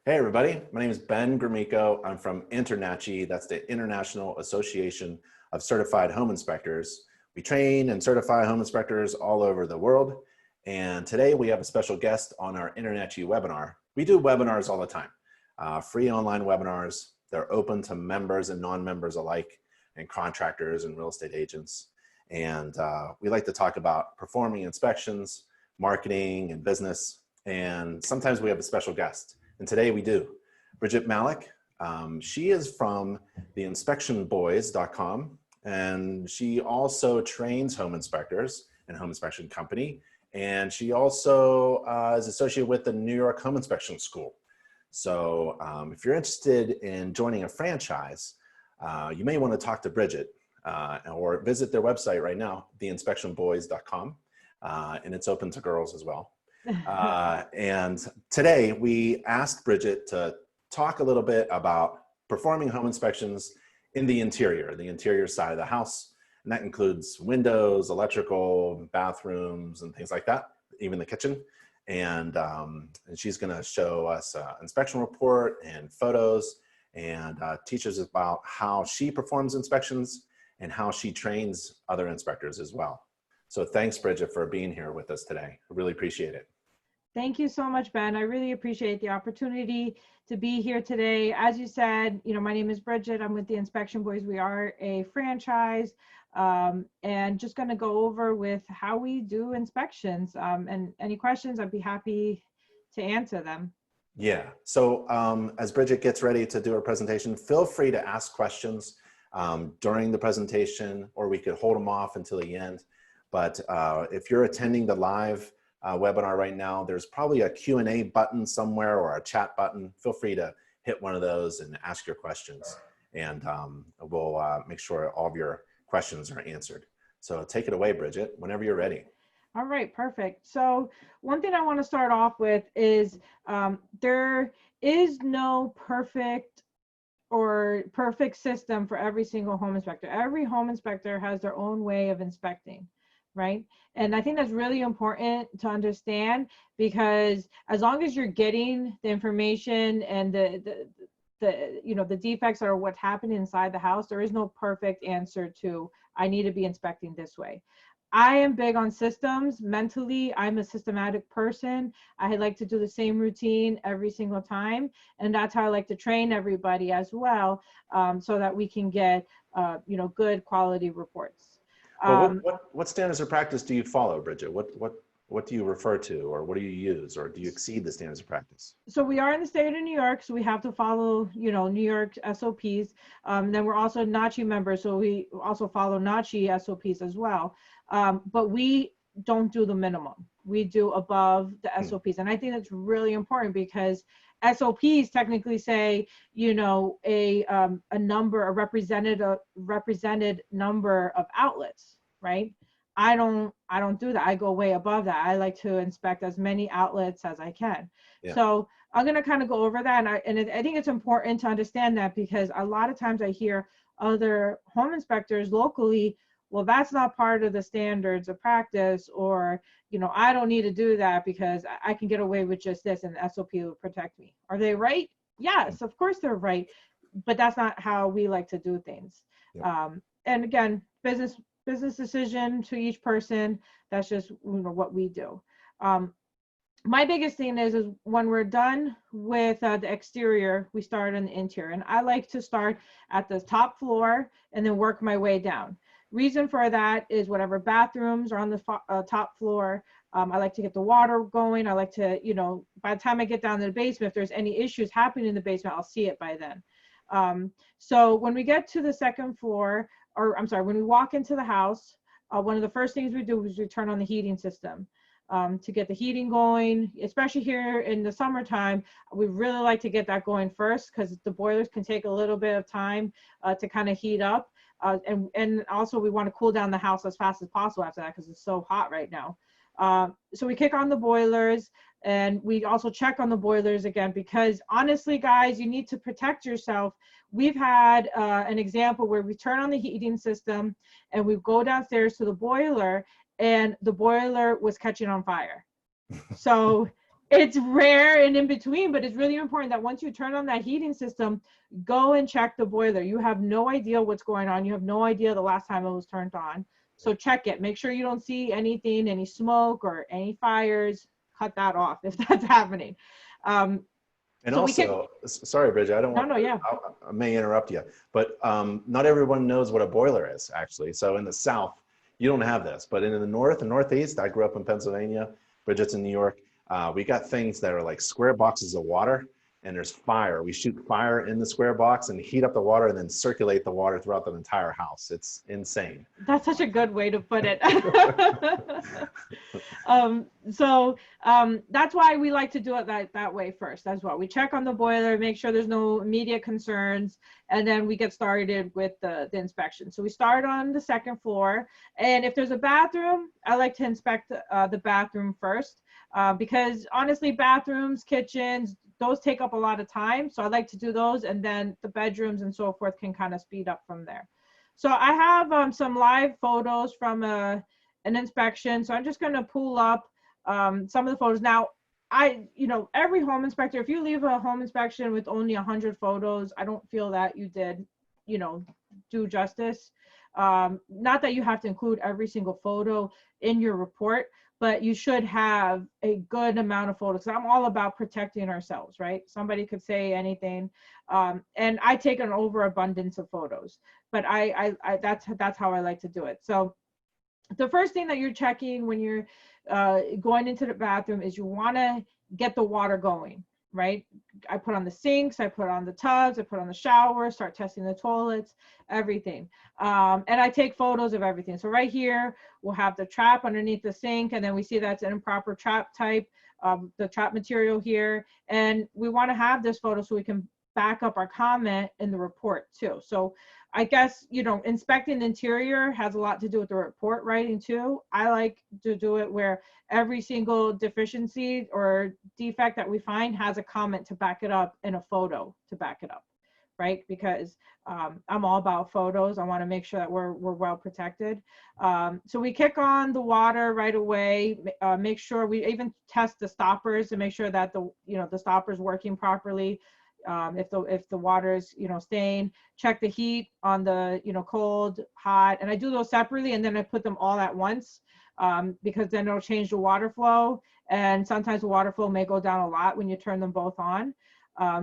Hey everybody, my name is Ben Grimico. I'm from InterNACHI, that's the International Association of Certified Home Inspectors. We train and certify home inspectors all over the world. And today we have a special guest on our InterNACHI webinar. We do webinars all the time, free online webinars. They're open to members and non-members alike, and contractors and real estate agents. And we like to talk about performing inspections, marketing and business. And sometimes we have a special guest. And today we do. Brigitte Malik, she is from the inspectionboys.com, and she also trains home inspectors and home inspection company. And she also is associated with the New York Home Inspection School. So if you're interested in joining a franchise, you may want to talk to Brigitte or visit their website right now, theinspectionboys.com, and it's open to girls as well. And today we asked Brigitte to talk a little bit about performing home inspections in the interior side of the house. And that includes windows, electrical, bathrooms, and things like that, even the kitchen. And she's going to show us an inspection report and photos and teach us about how she performs inspections and how she trains other inspectors as well. So thanks, Brigitte, for being here with us today. I really appreciate it. Thank you so much, Ben. I really appreciate the opportunity to be here today. As you said, my name is Brigitte. I'm with the Inspection Boys. We are a franchise, and just going to go over with how we do inspections. And any questions, I'd be happy to answer them. Yeah. So as Brigitte gets ready to do her presentation, feel free to ask questions during the presentation, or we could hold them off until the end. But if you're attending the live webinar right now, there's probably a Q&A button somewhere or a chat button. Feel free to hit one of those and ask your questions, and we'll make sure all of your questions are answered. So take it away, Brigitte, whenever you're ready. All right, perfect. So one thing I want to start off with is there is no perfect system for every single home inspector. Every home inspector has their own way of inspecting, right? And I think that's really important to understand, because as long as you're getting the information and the defects are what's happening inside the house, there is no perfect answer to, I need to be inspecting this way. I am big on systems. Mentally, I'm a systematic person. I like to do the same routine every single time. And that's how I like to train everybody as well, so that we can get good quality reports. Well, what standards of practice do you follow, Brigitte? What do you refer to, or what do you use, or do you exceed the standards of practice? So we are in the state of New York, so we have to follow, New York SOPs. Then we're also NACHI members, so we also follow NACHI SOPs as well. But we don't do the minimum. We do above the SOPs. And I think that's really important, because SOPs technically say, a number, a represented number of outlets, right? I don't do that. I go way above that. I like to inspect as many outlets as I can. Yeah. So I'm going to kind of go over that. And I think it's important to understand that, because a lot of times I hear other home inspectors locally, well, that's not part of the standards of practice, or, I don't need to do that because I can get away with just this and the SOP will protect me. Are they right? Yes, of course they're right, but that's not how we like to do things. Yep. And again, business decision to each person. That's just what we do. My biggest thing is when we're done with the exterior, we start on the interior. And I like to start at the top floor and then work my way down. Reason for that is whatever bathrooms are on the top floor, I like to get the water going. I like to, by the time I get down to the basement, if there's any issues happening in the basement, I'll see it by then. So when we get to the second floor, when we walk into the house, one of the first things we do is we turn on the heating system to get the heating going. Especially here in the summertime, we really like to get that going first, because the boilers can take a little bit of time to kind of heat up. And also we want to cool down the house as fast as possible after that, because it's so hot right now. So we kick on the boilers, and we also check on the boilers again, because honestly, guys, you need to protect yourself. We've had an example where we turn on the heating system and we go downstairs to the boiler, and the boiler was catching on fire. So It's rare and in between, but it's really important that once you turn on that heating system, go and check the boiler. You have no idea what's going on. You have no idea the last time it was turned on. So check it. Make sure you don't see anything, any smoke or any fires. Cut that off if that's happening. And So also, sorry, Bridget, I don't want, no, yeah. I may interrupt you, but not everyone knows what a boiler is, actually. So in the South, you don't have this, but in the North and Northeast, I grew up in Pennsylvania, Bridget's in New York, we got things that are like square boxes of water, and there's fire. We shoot fire in the square box and heat up the water and then circulate the water throughout the entire house. It's insane. That's such a good way to put it. That's why we like to do it that way first as well. We check on the boiler, make sure there's no immediate concerns, and then we get started with the inspection. So we start on the second floor, and if there's a bathroom, I like to inspect the bathroom first, because honestly, bathrooms, kitchens, those take up a lot of time. So I like to do those, and then the bedrooms and so forth can kind of speed up from there. So I have some live photos from an inspection. So I'm just going to pull up some of the photos. Now, every home inspector, if you leave a home inspection with only 100 photos, I don't feel that you did, do justice. Not that you have to include every single photo in your report, but you should have a good amount of photos. I'm all about protecting ourselves, right? Somebody could say anything. And I take an overabundance of photos, but that's how I like to do it. So the first thing that you're checking when you're going into the bathroom is you want to get the water going, right? I put on the sinks, I put on the tubs, I put on the shower, start testing the toilets, everything. And I take photos of everything. So right here, we'll have the trap underneath the sink, and then we see that's an improper trap type, the trap material here. And we want to have this photo so we can back up our comment in the report too. So I guess, inspecting the interior has a lot to do with the report writing too. I like to do it where every single deficiency or defect that we find has a comment to back it up and a photo to back it up, right? Because I'm all about photos. I want to make sure that we're well protected. So we kick on the water right away, make sure we even test the stoppers to make sure that the stopper's working properly. If the water is staying, check the heat on the cold, hot, and I do those separately, and then I put them all at once, because then it'll change the water flow, and sometimes the water flow may go down a lot when you turn them both on.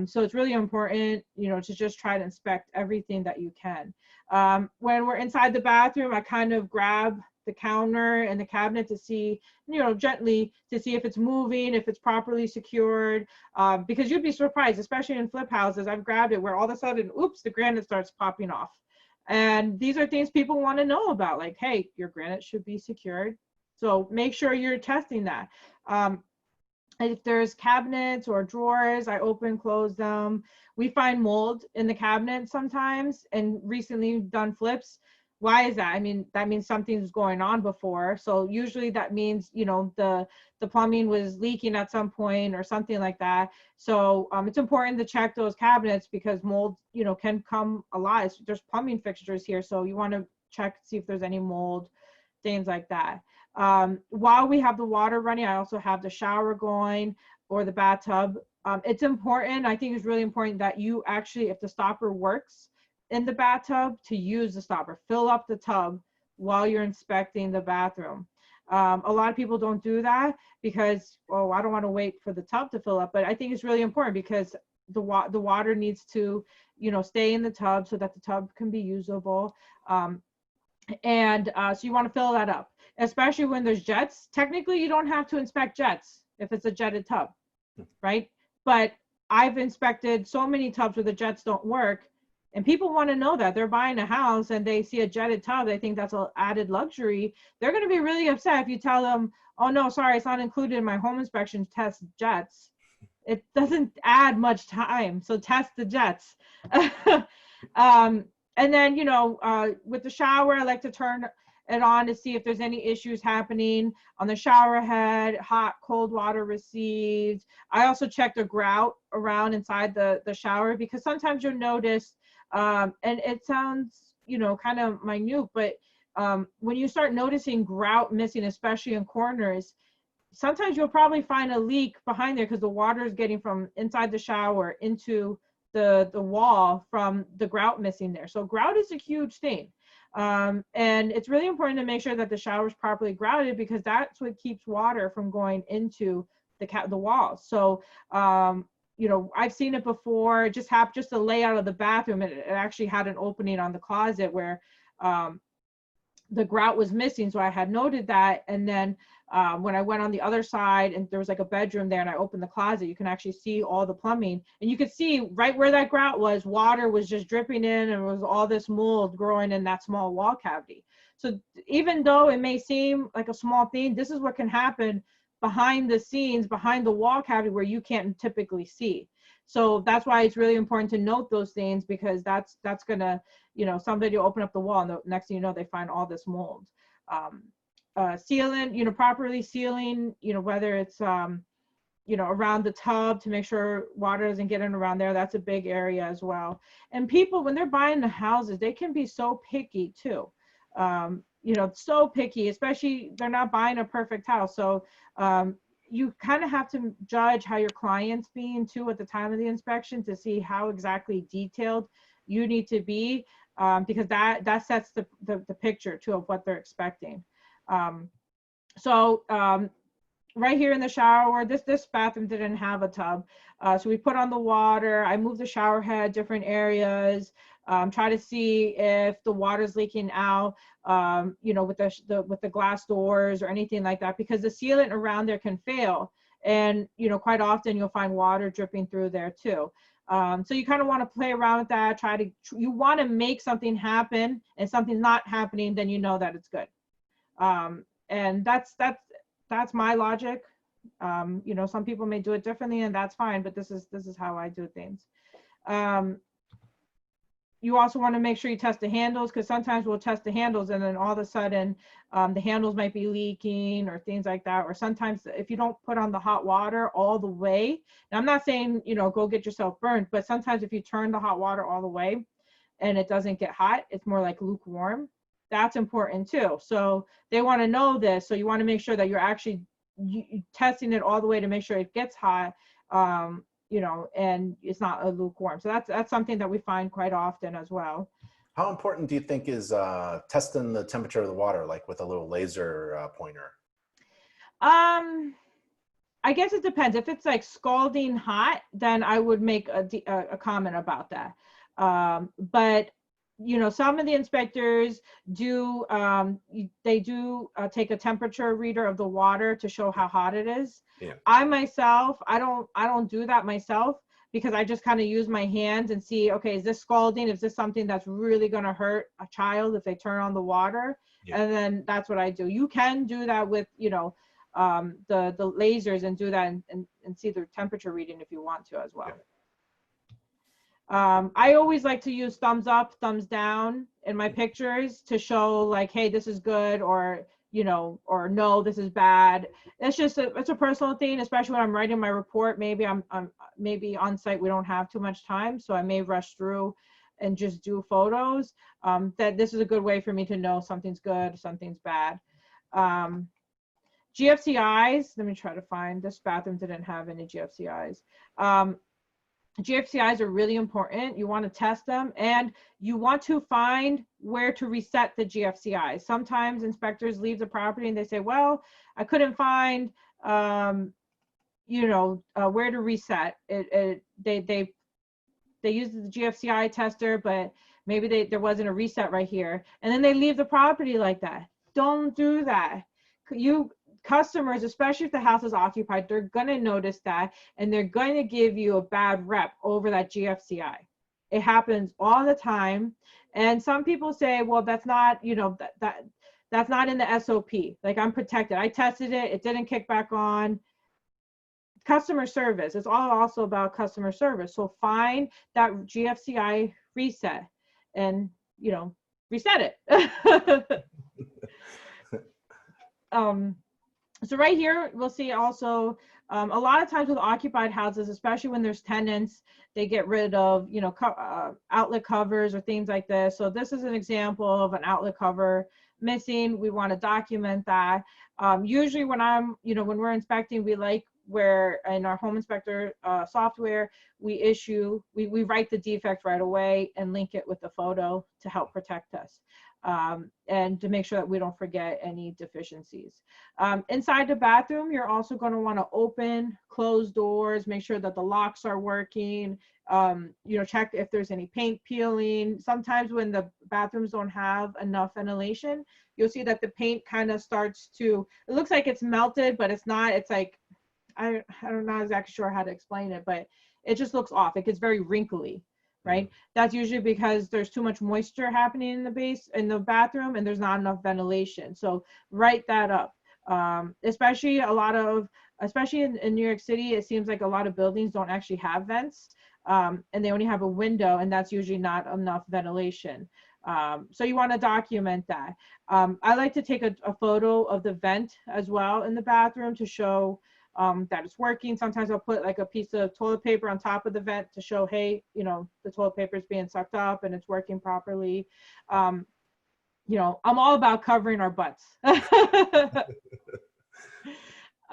So it's really important to just try to inspect everything that you can. When we're inside the bathroom, I kind of grab the counter and the cabinet to see, gently to see if it's moving, if it's properly secured, because you'd be surprised, especially in flip houses. I've grabbed it where all of a sudden, oops, the granite starts popping off. And these are things people want to know about, like, hey, your granite should be secured. So make sure you're testing that. If there's cabinets or drawers, I open, close them. We find mold in the cabinet sometimes, and recently done flips. Why is that? I mean, that means something's going on before. So usually that means, the plumbing was leaking at some point or something like that. So it's important to check those cabinets because mold, can come a lot. There's plumbing fixtures here. So you want to check, see if there's any mold, things like that. While we have the water running, I also have the shower going or the bathtub. It's important. I think it's really important that you actually, if the stopper works in the bathtub, to use the stopper, fill up the tub while you're inspecting the bathroom. A lot of people don't do that because, oh, I don't want to wait for the tub to fill up, but I think it's really important because the water needs to, stay in the tub so that the tub can be usable. So you want to fill that up, especially when there's jets. Technically, you don't have to inspect jets if it's a jetted tub, right? But I've inspected so many tubs where the jets don't work, and people want to know that. They're buying a house and they see a jetted tub. They think that's an added luxury. They're going to be really upset if you tell them, oh, no, sorry, it's not included in my home inspection test jets. It doesn't add much time. So test the jets. And then, with the shower, I like to turn it on to see if there's any issues happening on the shower head, hot, cold water received. I also check the grout around inside the shower because sometimes you'll notice, and it sounds, kind of minute, but when you start noticing grout missing, especially in corners, sometimes you'll probably find a leak behind there because the water is getting from inside the shower into the wall from the grout missing there. So grout is a huge thing. And it's really important to make sure that the shower is properly grouted, because that's what keeps water from going into the walls. So, you know, I've seen it before. It just happened, just the layout of the bathroom. It actually had an opening on the closet where the grout was missing. So I had noted that. And then when I went on the other side and there was like a bedroom there and I opened the closet, you can actually see all the plumbing, and you could see right where that grout was, water was just dripping in, and it was all this mold growing in that small wall cavity. So even though it may seem like a small thing, this is what can happen behind the scenes, behind the wall cavity, where you can't typically see. So that's why it's really important to note those things, because that's gonna, you know, somebody will open up the wall and the next thing you know, they find all this mold. Sealing, you know, properly sealing, you know, whether it's, you know, around the tub to make sure water doesn't get in around there. That's a big area as well. And people, when they're buying the houses, they can be so picky too. You know, so picky, especially they're not buying a perfect house. So you kind of have to judge how your client's being too at the time of the inspection to see how exactly detailed you need to be, because that sets the picture too of what they're expecting. Right here in the shower, this bathroom didn't have a tub. So we put on the water, I moved the shower head, different areas, try to see if the water's leaking out, you know, with the glass doors or anything like that, because the sealant around there can fail. And, you know, quite often you'll find water dripping through there too. So you kind of want to play around with that, you want to make something happen, and something's not happening, then you know that it's good. And that's my logic. You know, some people may do it differently, and that's fine, but this is how I do things. You also want to make sure you test the handles, because sometimes we'll test the handles and then all of a sudden the handles might be leaking or things like that. Or sometimes if you don't put on the hot water all the way, now I'm not saying, you know, go get yourself burned, but sometimes if you turn the hot water all the way and it doesn't get hot, it's more like lukewarm. That's important too. So they want to know this. So you want to make sure that you're actually testing it all the way to make sure it gets hot, you know, and it's not a lukewarm. So that's something that we find quite often as well. How important do you think is testing the temperature of the water, like with a little laser pointer? I guess it depends. If it's like scalding hot, then I would make a comment about that. But you know, some of the inspectors do, they do take a temperature reader of the water to show how hot it is. Yeah. I myself, I don't do that myself, because I just kind of use my hands and see, okay, is this scalding? Is this something that's really going to hurt a child if they turn on the water? Yeah. And then that's what I do. You can do that with, you know, the lasers, and do that and see the temperature reading if you want to as well. Yeah. I always like to use thumbs up, thumbs down in my pictures to show like, hey, this is good, or, you know, or no, this is bad. It's just it's a personal thing, especially when I'm writing my report. Maybe I'm maybe on site we don't have too much time, so I may rush through and just do photos. That this is a good way for me to know something's good, something's bad. GFCIs, let me try to find, this bathroom didn't have any GFCIs. GFCIs are really important. You want to test them, and you want to find where to reset the GFCIs. Sometimes inspectors leave the property and they say, well, I couldn't find, you know, where to reset. They use the GFCI tester, but maybe there wasn't a reset right here. And then they leave the property like that. Don't do that. Customers, especially if the house is occupied, they're going to notice that, and they're going to give you a bad rep over that GFCI. It happens all the time. And some people say, well, that's not, you know, that's not in the SOP. Like, I'm protected. I tested it. It didn't kick back on. Customer service. It's all also about customer service. So find that GFCI reset and, you know, reset it. So right here, we'll see also a lot of times with occupied houses, especially when there's tenants, they get rid of, you know, outlet covers or things like this. So this is an example of an outlet cover missing, we want to document that. Usually when when we're inspecting, we like where in our home inspector software, we write the defect right away and link it with the photo to help protect us. And to make sure that we don't forget any deficiencies. Inside the bathroom, you're also going to want to open, close doors, make sure that the locks are working, check if there's any paint peeling. Sometimes when the bathrooms don't have enough ventilation, you'll see that the paint kind of starts to, it looks like it's melted, but it's not. It's like, I'm not exactly sure how to explain it, but it just looks off. It gets very wrinkly. Right? That's usually because there's too much moisture happening in the bathroom, and there's not enough ventilation. So write that up. Especially in New York City, it seems like a lot of buildings don't actually have vents, and they only have a window, and that's usually not enough ventilation. So you want to document that. I like to take a photo of the vent as well in the bathroom to show that it's working. Sometimes I'll put like a piece of toilet paper on top of the vent to show, hey, the toilet paper is being sucked up and it's working properly. I'm all about covering our butts.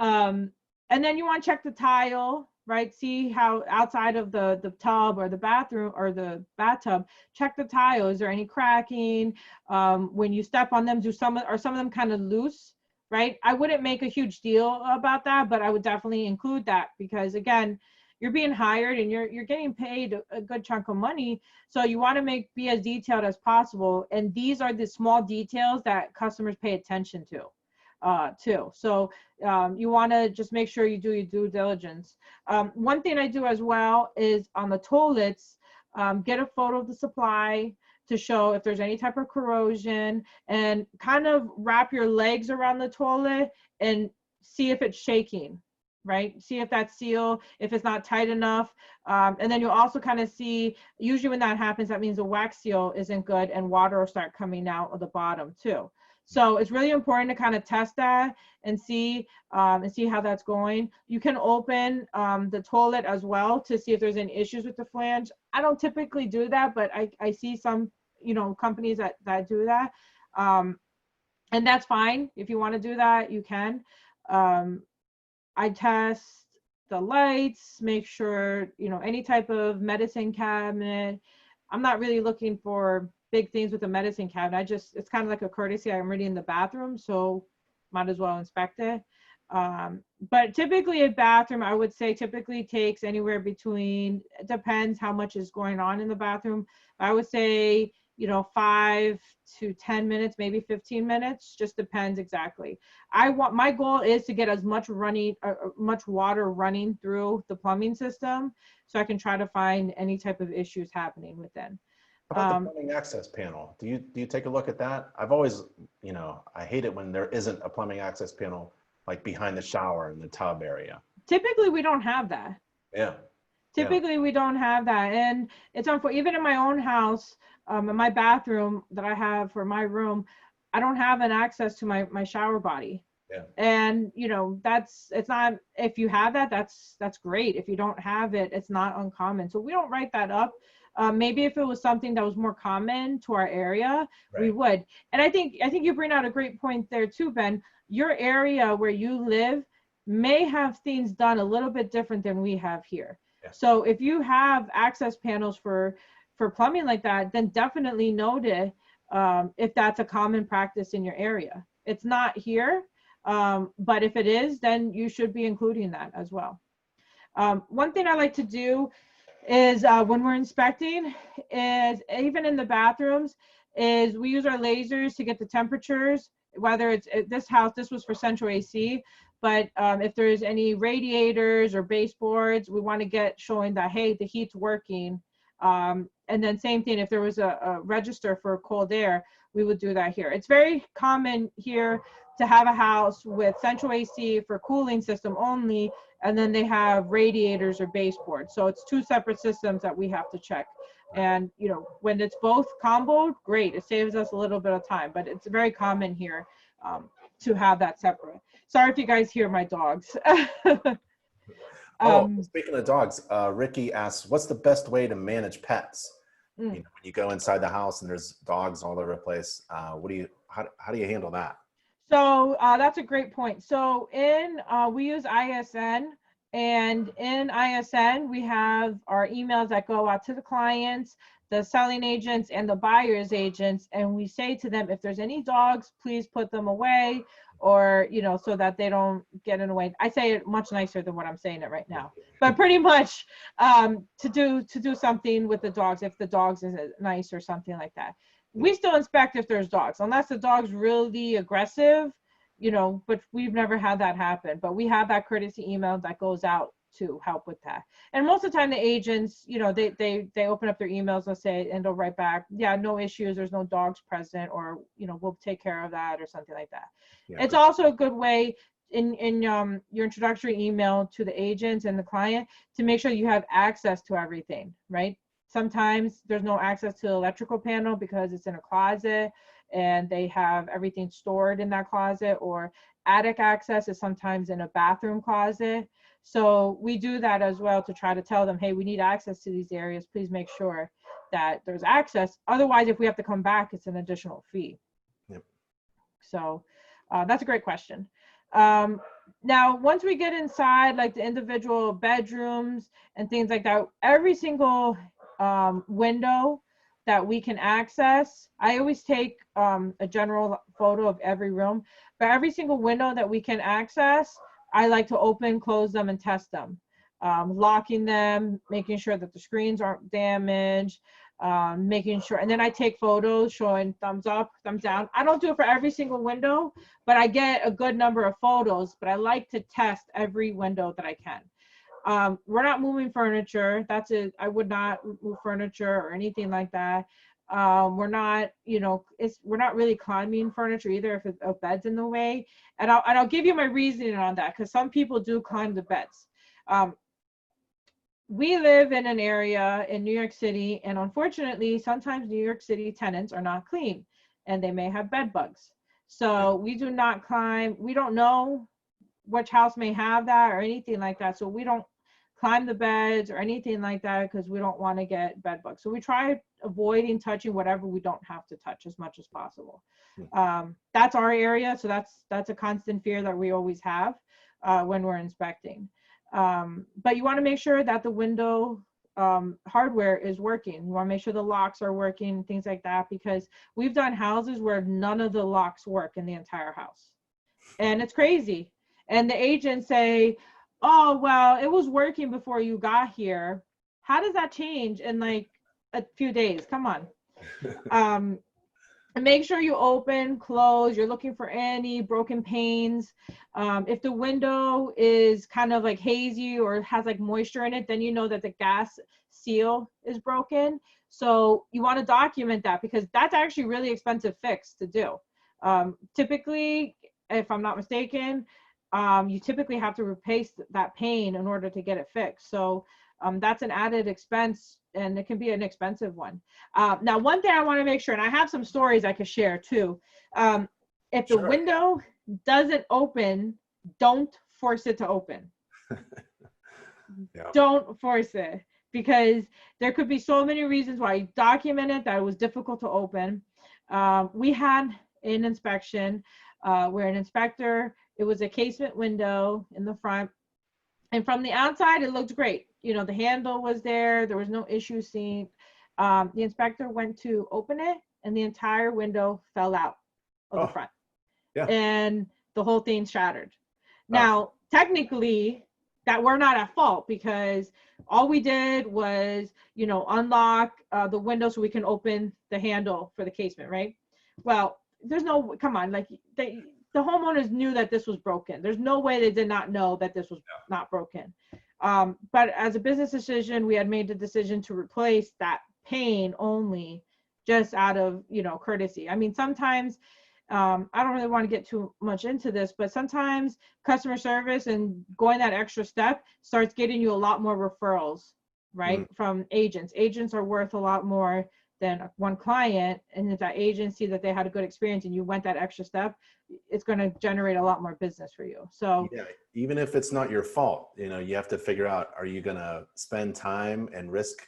And then you want to check the tile, right? See how outside of the tub or the bathroom or the bathtub, check the tile. Is there any cracking? When you step on them, are some of them kind of loose? Right? I wouldn't make a huge deal about that, but I would definitely include that because again, you're being hired and you're getting paid a good chunk of money. So you want to be as detailed as possible. And these are the small details that customers pay attention to too. So you want to just make sure you do your due diligence. One thing I do as well is on the toilets, get a photo of the supply to show if there's any type of corrosion, and kind of wrap your legs around the toilet and see if it's shaking, right? See if that seal, if it's not tight enough. And then you'll also kind of see, usually when that happens, that means the wax seal isn't good and water will start coming out of the bottom too. So it's really important to kind of test that and see how that's going. You can open the toilet as well to see if there's any issues with the flange. I don't typically do that, but I see some companies that do that, and that's fine. If you want to do that, you can. I test the lights, make sure any type of medicine cabinet. I'm not really looking for big things with the medicine cabinet. It's kind of like a courtesy. I'm already in the bathroom, so might as well inspect it. But typically a bathroom, I would say typically takes anywhere between, it depends how much is going on in the bathroom. I would say 5 to 10 minutes, maybe 15 minutes, just depends exactly. My goal is to get as much water running through the plumbing system so I can try to find any type of issues happening within. How about the plumbing access panel? Do you take a look at that? I've always, I hate it when there isn't a plumbing access panel like behind the shower in the tub area. Typically we don't have that. Yeah. Typically we don't have that. And it's unfortunate, even in my own house, in my bathroom that I have for my room, I don't have an access to my shower body. Yeah. And it's not, if you have that, that's great. If you don't have it, it's not uncommon. So we don't write that up. Maybe if it was something that was more common to our area, right, we would. And I think you bring out a great point there too, Ben. Your area where you live may have things done a little bit different than we have here. Yeah. So if you have access panels for plumbing like that, then definitely note it if that's a common practice in your area. It's not here, but if it is, then you should be including that as well. One thing I like to do is when we're inspecting is, even in the bathrooms, is we use our lasers to get the temperatures, whether it's at this house, this was for central AC, but if there's any radiators or baseboards, we want to get showing that, hey, the heat's working. And then same thing, if there was a register for cold air, we would do that here. It's very common here to have a house with central AC for cooling system only, and then they have radiators or baseboards. So it's two separate systems that we have to check. And when it's both comboed, great, it saves us a little bit of time, but it's very common here to have that separate. Sorry if you guys hear my dogs. Speaking of dogs, Ricky asks, what's the best way to manage pets? When you go inside the house and there's dogs all over the place, how do you handle that? So that's a great point. So we use ISN, and in ISN, we have our emails that go out to the clients, the selling agents, and the buyer's agents. And we say to them, if there's any dogs, please put them away, or, so that they don't get in the way. I say it much nicer than what I'm saying it right now, but pretty much to do something with the dogs, if the dogs isn't nice or something like that. We still inspect if there's dogs, unless the dog's really aggressive, but we've never had that happen. But we have that courtesy email that goes out to help with that. And most of the time the agents, they open up their emails, let's say, and they'll write back, yeah, no issues, there's no dogs present, or, we'll take care of that, or something like that. Yeah. It's also a good way in your introductory email to the agents and the client to make sure you have access to everything, right? Sometimes there's no access to the electrical panel because it's in a closet and they have everything stored in that closet, or attic access is sometimes in a bathroom closet. So we do that as well to try to tell them, hey, we need access to these areas. Please make sure that there's access. Otherwise, if we have to come back, it's an additional fee. Yep. So that's a great question. Now, once we get inside, like the individual bedrooms and things like that, every single window that we can access, I always take a general photo of every room, but every single window that we can access, I like to open, close them, and test them, locking them, making sure that the screens aren't damaged, making sure, and then I take photos showing thumbs up, thumbs down. I don't do it for every single window, but I get a good number of photos, but I like to test every window that I can. We're not moving furniture. That's it. I would not move furniture or anything like that. We're not, we're not really climbing furniture either if a bed's in the way. And I'll give you my reasoning on that, because some people do climb the beds. We live in an area in New York City, and unfortunately, sometimes New York City tenants are not clean and they may have bed bugs. So we do not climb. We don't know which house may have that or anything like that. So we don't climb the beds or anything like that because we don't want to get bed bugs. So we try avoiding touching whatever we don't have to touch as much as possible. That's our area. So that's a constant fear that we always have when we're inspecting. But you want to make sure that the window hardware is working. You want to make sure the locks are working, things like that, because we've done houses where none of the locks work in the entire house. And it's crazy. And the agents say, oh, well, it was working before you got here. How does that change in like a few days? Come on. And make sure you open, close, you're looking for any broken panes. If the window is kind of like hazy or has like moisture in it, then you know that the gas seal is broken. So you want to document that, because that's actually a really expensive fix to do. Typically, if I'm not mistaken, you typically have to replace that pane in order to get it fixed. So that's an added expense, and it can be an expensive one. Now, one thing I want to make sure, and I have some stories I could share too. If the window doesn't open, don't force it to open. Don't force it, because there could be so many reasons why. You documented that it was difficult to open. We had an inspection where an inspector, it was a casement window in the front, and from the outside it looked great. The handle was there was no issue seen. The inspector went to open it and the entire window fell out of the front. And the whole thing shattered. Now, technically, that we're not at fault, because all we did was, unlock the window so we can open the handle for the casement, right? Well, there's no, come on, like the homeowners knew that this was broken. There's no way they did not know that this was not broken. But as a business decision, we had made the decision to replace that pane only, just out of, courtesy. I mean, sometimes, I don't really want to get too much into this, but sometimes customer service and going that extra step starts getting you a lot more referrals, right? From agents. Agents are worth a lot more than one client. And if that agency that they had a good experience and you went that extra step, it's going to generate a lot more business for you. So yeah, even if it's not your fault, you have to figure out, are you going to spend time and risk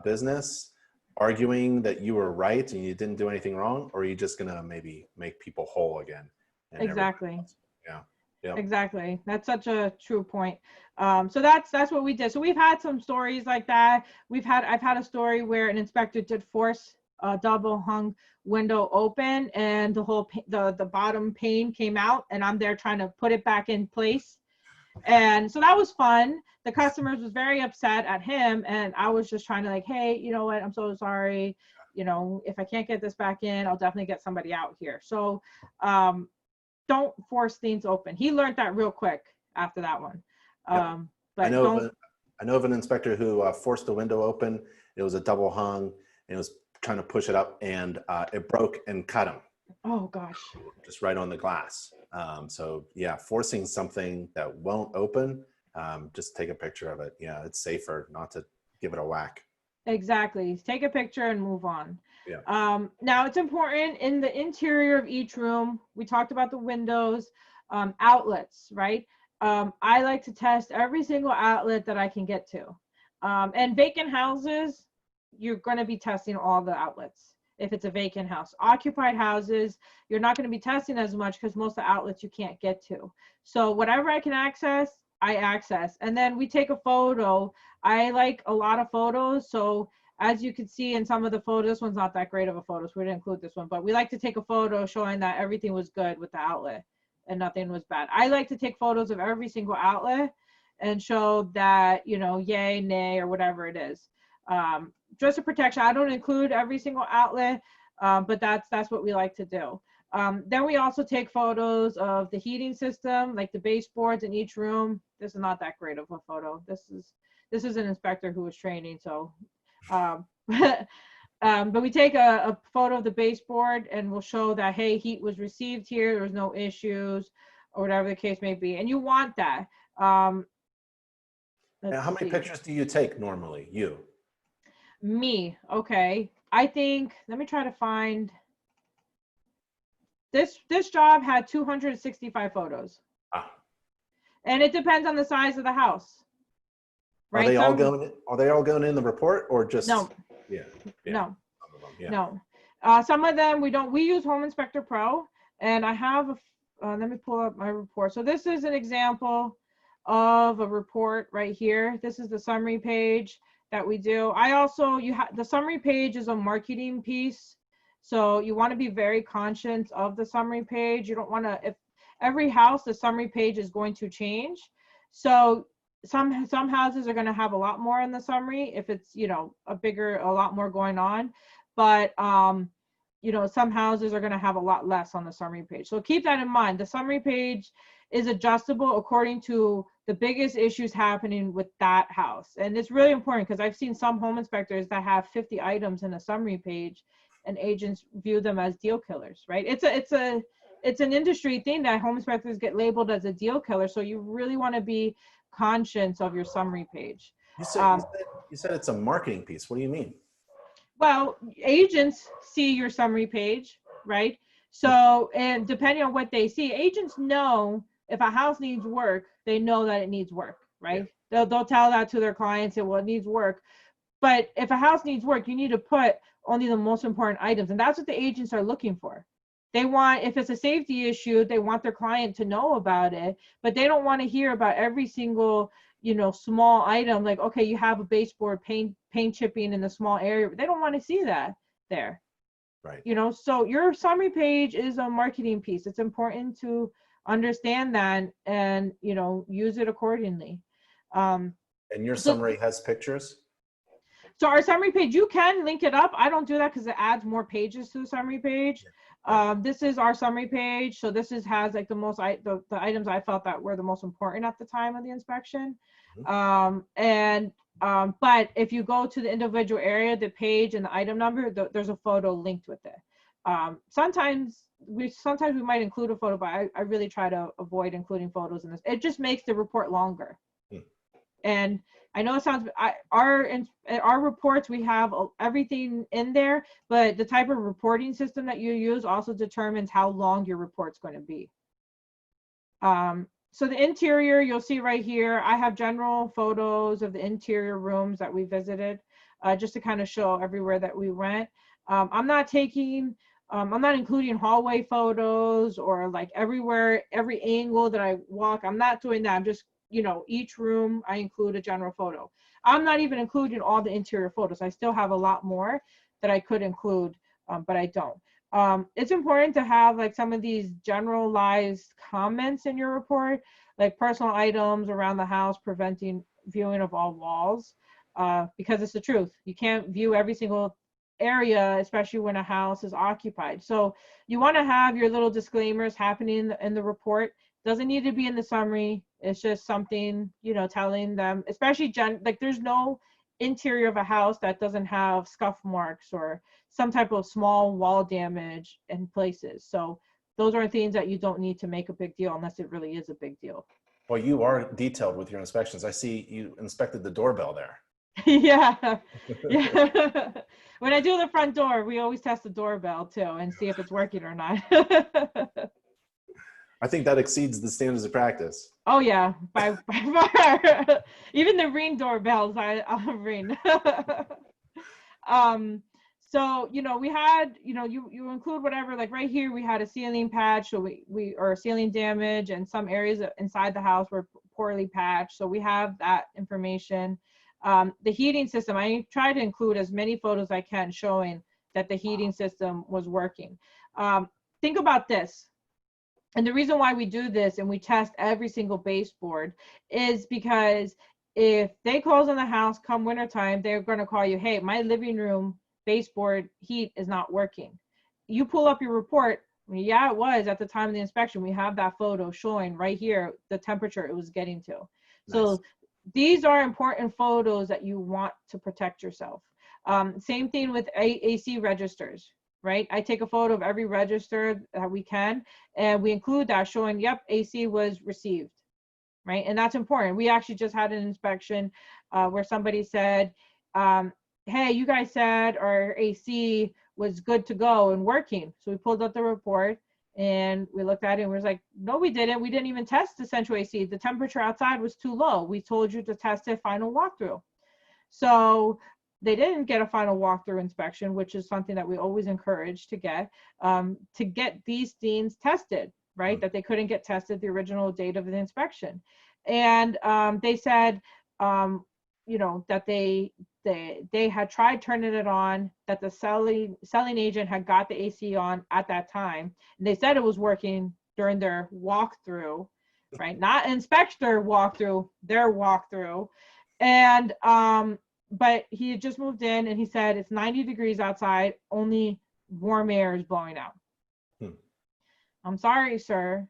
business, arguing that you were right and you didn't do anything wrong, or are you just gonna maybe make people whole again? And Exactly. yeah. Yeah. Exactly. That's such a true point. So that's what we did. So we've had some stories like that. I've had a story where an inspector did force a double hung window open, and the bottom pane came out, and I'm there trying to put it back in place. And so that was fun. The customers was very upset at him, and I was just trying to like, hey, you know what? I'm so sorry. You know, if I can't get this back in, I'll definitely get somebody out here. So, don't force things open. He learned that real quick after that one. Yep. But I know of an inspector who forced the window open. It was a double hung, and it was trying to push it up, and it broke and cut him. Oh gosh. Just right on the glass. So yeah, forcing something that won't open, just take a picture of it. Yeah, it's safer not to give it a whack. Exactly. Take a picture and move on. Yeah. Now it's important in the interior of each room. We talked about the windows, outlets, right? I like to test every single outlet that I can get to. And vacant houses, you're going to be testing all the outlets. If it's a vacant house, occupied houses, you're not going to be testing as much because most of the outlets you can't get to. So whatever I can access, I access. And then we take a photo. I like a lot of photos. So as you can see in some of the photos, this one's not that great of a photo, so we didn't include this one, but we like to take a photo showing that everything was good with the outlet and nothing was bad. I like to take photos of every single outlet and show that, you know, yay, nay, or whatever it is. Just a protection. I don't include every single outlet, but that's what we like to do. Then we also take photos of the heating system, like the baseboards in each room. This is not that great of a photo. This is an inspector who was training, so but we take a photo of the baseboard and we'll show that, hey, heat was received here, there was no issues, or whatever the case may be. And you want that. Now, how many pictures do you take normally, you? Me, okay. I think, let me try to find, this job had 265 photos. Ah. And it depends on the size of the house. Right? Are they all going in the report, or just? No. Yeah. No. Yeah. No. Some of them we use Home Inspector Pro, and I have let me pull up my report. So this is an example of a report right here. This is the summary page that we do. The summary page is a marketing piece. So you want to be very conscious of the summary page. You don't want to, if every house, the summary page is going to change. So some houses are going to have a lot more in the summary if it's, you know, a lot more going on, but you know, some houses are going to have a lot less on the summary page. So keep that in mind. The summary page is adjustable according to the biggest issues happening with that house. And it's really important because I've seen some home inspectors that have 50 items in a summary page, and agents view them as deal killers, right? It's an industry thing that home inspectors get labeled as a deal killer. So you really want to be conscious of your summary page. You said it's a marketing piece. What do you mean? Well, agents see your summary page, right? So, and depending on what they see, agents know if a house needs work, they know that it needs work, right? Yeah. They'll tell that to their clients, and well, it needs work. But if a house needs work, you need to put only the most important items. And that's what the agents are looking for. They want, if it's a safety issue, they want their client to know about it, but they don't want to hear about every single, you know, small item. Like, okay, you have a baseboard paint chipping in a small area. They don't want to see that there. Right. You know, so your summary page is a marketing piece. It's important to understand that and, you know, use it accordingly. And your summary has pictures? So our summary page, you can link it up. I don't do that because it adds more pages to the summary page. This is our summary page. So this has like the items I felt that were the most important at the time of the inspection. Mm-hmm. But if you go to the individual area, the page and the item number, there's a photo linked with it. Sometimes we might include a photo, but I really try to avoid including photos in this. It just makes the report longer. And I know it sounds, our reports, we have everything in there, but the type of reporting system that you use also determines how long your report's going to be. So the interior, you'll see right here, I have general photos of the interior rooms that we visited, just to kind of show everywhere that we went. I'm not including hallway photos or like everywhere, every angle that I walk. I'm not doing that. I'm just, each room I include a general photo. I'm not even including all the interior photos. I still have a lot more that I could include, but I don't. It's important to have like some of these generalized comments in your report, like personal items around the house, preventing viewing of all walls, because it's the truth. You can't view every single area, especially when a house is occupied. So you want to have your little disclaimers happening in the report. Doesn't need to be in the summary. It's just something, telling them, especially like there's no interior of a house that doesn't have scuff marks or some type of small wall damage in places. So those are things that you don't need to make a big deal unless it really is a big deal. Well, you are detailed with your inspections. I see you inspected the doorbell there. Yeah. Yeah. When I do the front door, we always test the doorbell too and see if it's working or not. I think that exceeds the standards of practice. Oh yeah, by far. Even the Ring doorbells, I'll ring. So we had, you include whatever, like right here we had a ceiling patch, so we or ceiling damage, and some areas inside the house were poorly patched, so we have that information. The heating system, I try to include as many photos I can showing that the heating system was working. Think about this. And the reason why we do this and we test every single baseboard is because if they close on the house come wintertime, they're going to call you, hey, my living room baseboard heat is not working. You pull up your report. Yeah, it was at the time of the inspection. We have that photo showing right here the temperature it was getting to. Nice. So these are important photos that you want to protect yourself. Same thing with AC registers. Right? I take a photo of every register that we can, and we include that showing, yep, AC was received, right? And that's important. We actually just had an inspection where somebody said, hey, you guys said our AC was good to go and working. So we pulled up the report and we looked at it and we was like, no, we didn't. We didn't even test the central AC. The temperature outside was too low. We told you to test it, final walkthrough. So they didn't get a final walkthrough inspection, which is something that we always encourage to get these things tested, right? Mm-hmm. That they couldn't get tested the original date of the inspection. And they said, that they had tried turning it on, that the selling agent had got the AC on at that time. And they said it was working during their walkthrough, right? Not inspector walkthrough, their walkthrough. And, but he had just moved in and he said, it's 90 degrees outside, only warm air is blowing out. I'm sorry, sir.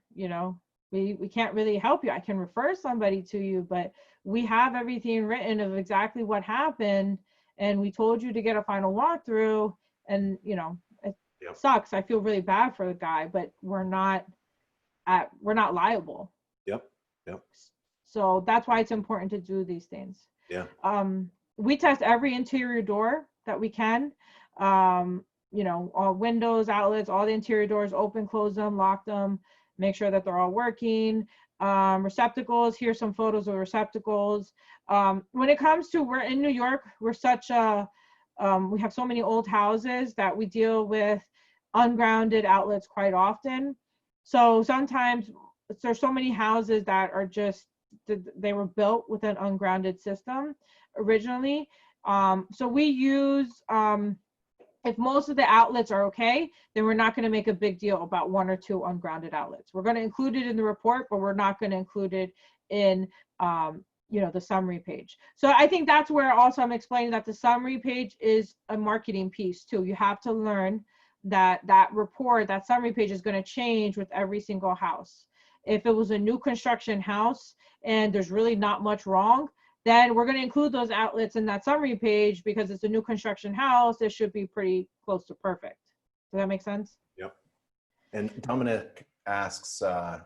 We can't really help you. I can refer somebody to you, but we have everything written of exactly what happened. And we told you to get a final walkthrough, and, it sucks. I feel really bad for the guy, but we're not liable. Yep. So that's why it's important to do these things. Yeah. We test every interior door that we can, all windows, outlets, all the interior doors, open, close them, lock them, make sure that they're all working. Receptacles, here's some photos of receptacles. When it comes to, we're in New York, we're such a, we have so many old houses that we deal with ungrounded outlets quite often. So sometimes there's so many houses that are just, they were built with an ungrounded system originally. So we use, if most of the outlets are okay, then we're not going to make a big deal about one or two ungrounded outlets. We're going to include it in the report, but we're not going to include it in, the summary page. So I think that's where also I'm explaining that the summary page is a marketing piece too. You have to learn that report, that summary page is going to change with every single house. If it was a new construction house and there's really not much wrong, then we're going to include those outlets in that summary page because it's a new construction house. It should be pretty close to perfect. Does that make sense? Yep. And Dominic asks,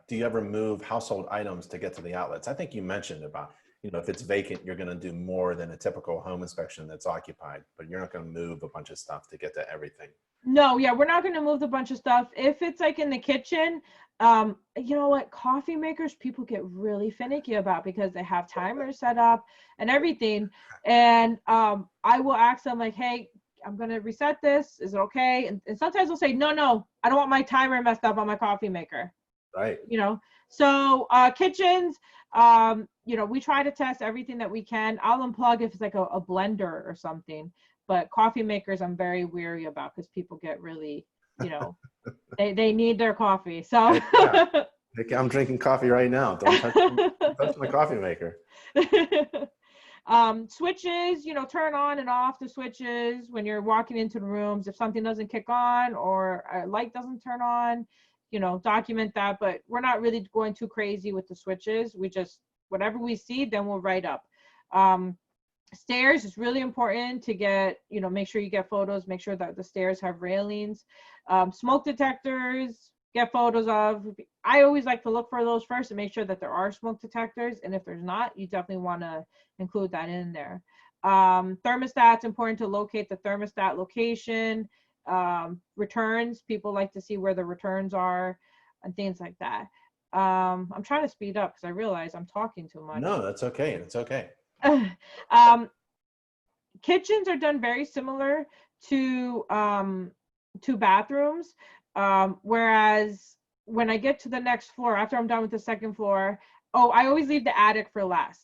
do you ever move household items to get to the outlets? I think you mentioned about you know, if it's vacant, you're going to do more than a typical home inspection that's occupied, but you're not going to move a bunch of stuff to get to everything. No, yeah, we're not going to move a bunch of stuff. If it's like in the kitchen, you know what, coffee makers, people get really finicky about because they have timers set up and everything. And I will ask them like, hey, I'm going to reset this. Is it okay? And sometimes they'll say, no, I don't want my timer messed up on my coffee maker. Right. You know, so kitchens, you know, we try to test everything that we can. I'll unplug if it's like a blender or something, but coffee makers I'm very weary about because people get really, you know, they need their coffee. So Yeah. I'm drinking coffee right now. Don't touch my coffee maker. Switches, you know, turn on and off the switches when you're walking into the rooms. If something doesn't kick on or a light doesn't turn on, you know, document that, but we're not really going too crazy with the switches. We just, whatever we see, then we'll write up. Stairs is really important to get, you know, make sure you get photos, make sure that the stairs have railings. Smoke detectors, get photos of. I always like to look for those first and make sure that there are smoke detectors. And if there's not, you definitely want to include that in there. Thermostat's important to locate the thermostat location. Returns, people like to see where the returns are and things like that. I'm trying to speed up because I realize I'm talking too much. No, that's okay. It's okay. Kitchens are done very similar to bathrooms, whereas when I get to the next floor, after I'm done with the second floor, I always leave the attic for last.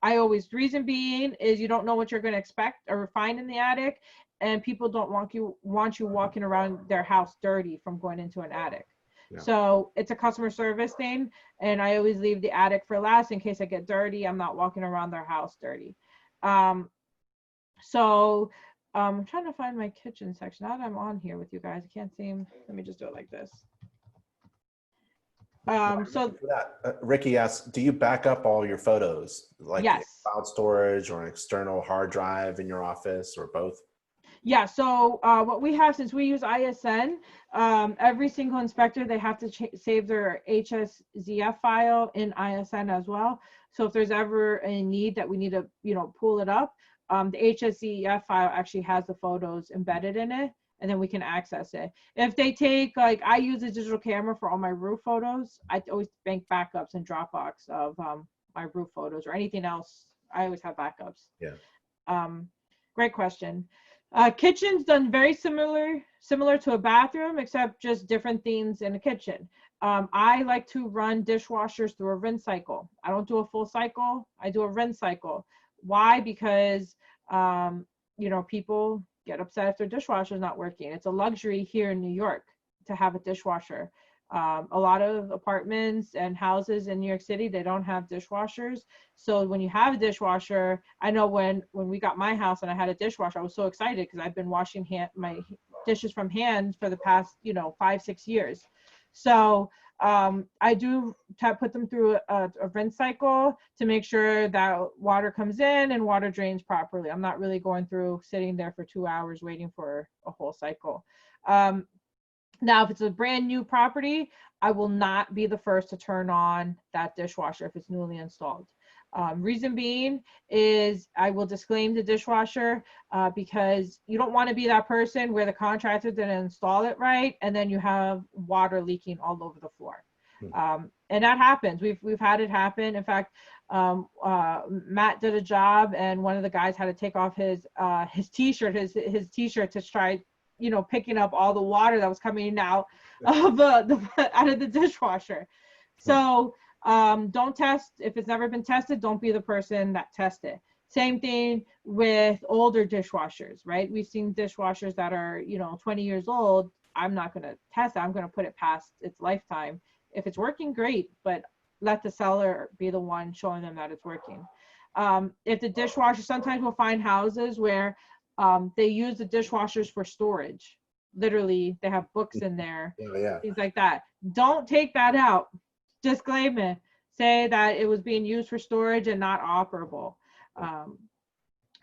I always, reason being is you don't know what you're going to expect or find in the attic, and people don't want you walking around their house dirty from going into an attic. Yeah. So it's a customer service thing, and I always leave the attic for last in case I get dirty. I'm not walking around their house dirty. So I'm trying to find my kitchen section. Now that I'm on here with you guys, I can't seem. Let me just do it like this. Ricky asks, do you back up all your photos, like yes, cloud storage or an external hard drive in your office, or both? Yeah, so what we have, since we use ISN, every single inspector, they have to save their HSZF file in ISN as well. So if there's ever a need that we need to, you know, pull it up, the HSZF file actually has the photos embedded in it, and then we can access it. If they take, like, I use a digital camera for all my roof photos. I always bank backups in Dropbox of my roof photos or anything else. I always have backups. Yeah. Great question. Kitchen's done very similar to a bathroom, except just different things in a kitchen. I like to run dishwashers through a rinse cycle. I don't do a full cycle. I do a rinse cycle. Why? Because, you know, people get upset if their dishwasher is not working. It's a luxury here in New York to have a dishwasher. A lot of apartments and houses in New York City, they don't have dishwashers. So when you have a dishwasher, I know when we got my house and I had a dishwasher, I was so excited because I've been washing my dishes from hand for the past, you know, 5-6 years. So I do put them through a rinse cycle to make sure that water comes in and water drains properly. I'm not really going through sitting there for 2 hours waiting for a whole cycle. Now, if it's a brand new property, I will not be the first to turn on that dishwasher if it's newly installed. Reason being is I will disclaim the dishwasher because you don't want to be that person where the contractor didn't install it right and then you have water leaking all over the floor. And that happens. We've had it happen. In fact, Matt did a job and one of the guys had to take off his t-shirt, his t-shirt to try, you know, picking up all the water that was coming out of out of the dishwasher. So don't test if it's never been tested. Don't be the person that tests it. Same thing with older dishwashers, right? We've seen dishwashers that are, you know, 20 years old. I'm not going to test it. I'm going to put it past its lifetime. If it's working, great, but let the seller be the one showing them that it's working. If the dishwasher, sometimes we'll find houses where they use the dishwashers for storage. Literally, they have books in there, things like that. Don't take that out. Disclaim it. Say that it was being used for storage and not operable.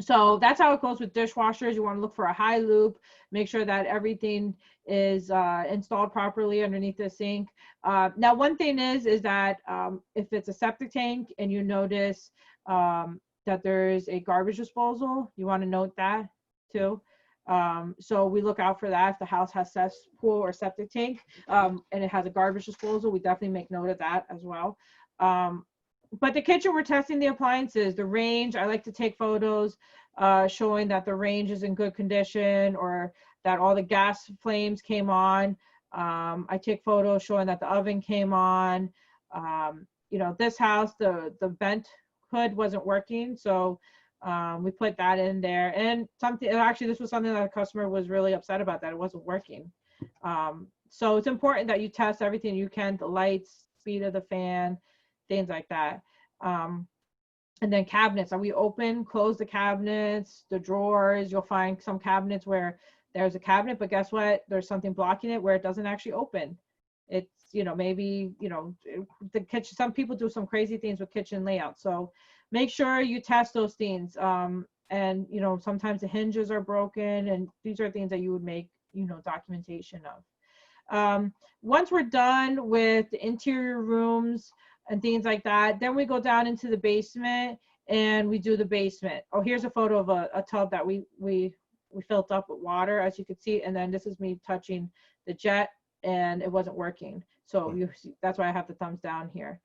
So that's how it goes with dishwashers. You want to look for a high loop, make sure that everything is installed properly underneath the sink. Now, one thing is that if it's a septic tank and you notice that there's a garbage disposal, you want to note that too. So we look out for that. If the house has cesspool or septic tank and it has a garbage disposal, we definitely make note of that as well. But the kitchen, we're testing the appliances, the range. I like to take photos showing that the range is in good condition or that all the gas flames came on. I take photos showing that the oven came on. You know, this house, the vent hood wasn't working. So we put that in there. And actually, this was something that the customer was really upset about, that it wasn't working. So it's important that you test everything you can, the lights, speed of the fan, things like that. And then cabinets, are we open, close the cabinets, the drawers? You'll find some cabinets where there's a cabinet, but guess what? There's something blocking it where it doesn't actually open. It's, you know, maybe, you know, the kitchen, some people do some crazy things with kitchen layouts. So make sure you test those things. And, you know, sometimes the hinges are broken, and these are things that you would make, you know, documentation of. Once we're done with the interior rooms and things like that, then we go down into the basement and we do the basement. Oh, here's a photo of a tub that we filled up with water, as you can see. And then this is me touching the jet and it wasn't working. So that's why I have the thumbs down here